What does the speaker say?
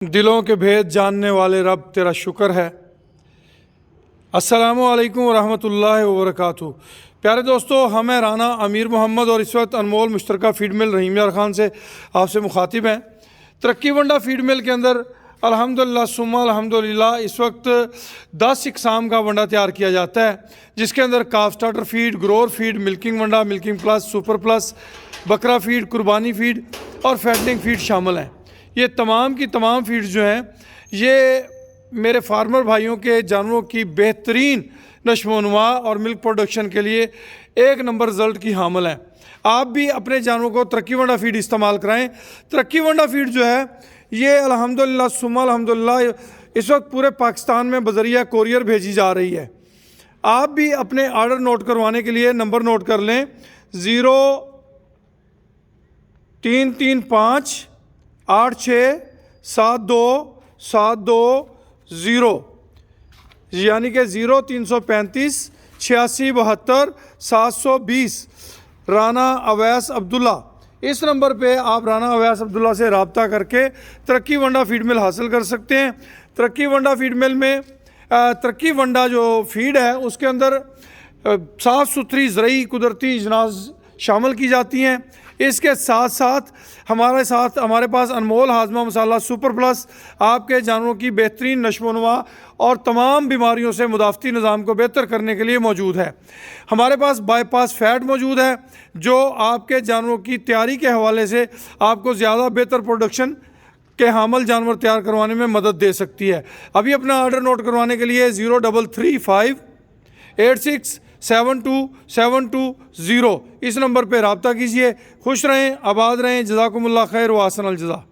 दिलों के भेद जानने वाले रब तेरा शुक्र है। अस्सलामु अलैकुम वरहमतुल्लाहि वबरकातुहू। प्यारे दोस्तों, हमें राना अमीर मोहम्मद और इस वक्त अनमोल मुश्तरका फीड मिल रहीम यार खान से आपसे मुखातिब हैं। तरक्की वंडा फीड मिल के अंदर अल्हम्दुलिल्लाह सुम्मा अल्हम्दुलिल्लाह इस वक्त 10 इकसाम का वंडा तैयार किया जाता है, जिसके अंदर calf starter feed, grower feed, milking वंडा, मिल्किंग प्लस, सुपर प्लस, बकरा फीड, कुर्बानी फीड और फैटनिंग फीड शामिल हैं। ये तमाम की तमाम फीड्स जो हैं ये मेरे फार्मर भाइयों के जानवरों की बेहतरीन नशोनुमा और मिल्क प्रोडक्शन के लिए एक नंबर रिज़ल्ट की हामिल हैं। आप भी अपने जानवरों को तरक्की वंडा फीड इस्तेमाल कराएं। तरक्की वंडा फीड जो है ये अल्हम्दुलिल्लाह सुम्मा अल्हम्दुलिल्लाह इस वक्त पूरे पाकिस्तान में बज़रिया कोरियर भेजी जा रही है। आप भी अपने आर्डर नोट करवाने के लिए नंबर नोट कर लें 0335867272 यानी कि 03358672 राना अवैस अब्दुल्ला। इस नंबर पे आप राना अवैस अब्दुल्ला से रब्ता करके तरक्की वंडा फीड मिल हासिल कर सकते हैं। तरक्की वंडा फीड मिल में तरक्की वंडा जो फीड है उसके अंदर साफ़ सुथरी ज़रई कुदरती अजनास शामिल की जाती हैं। इसके साथ साथ हमारे पास अनमोल हाजमा मसाला सुपर प्लस आपके जानवरों की बेहतरीन नशोनुमा और तमाम बीमारियों से मुदाफ़ती निज़ाम को बेहतर करने के लिए मौजूद है। हमारे पास बाईपास फैट मौजूद है जो आपके जानवरों की तैयारी के हवाले से आपको ज़्यादा बेहतर प्रोडक्शन के हामिल जानवर तैयार करवाने में मदद दे सकती है। अभी अपना ऑर्डर नोट करवाने के लिए 0335867272 इस नंबर पर रब्ता कीजिए। खुश रहें, आबाद रहें, जज़ाकुमुल्लाह खैर व अहसनल जज़ा।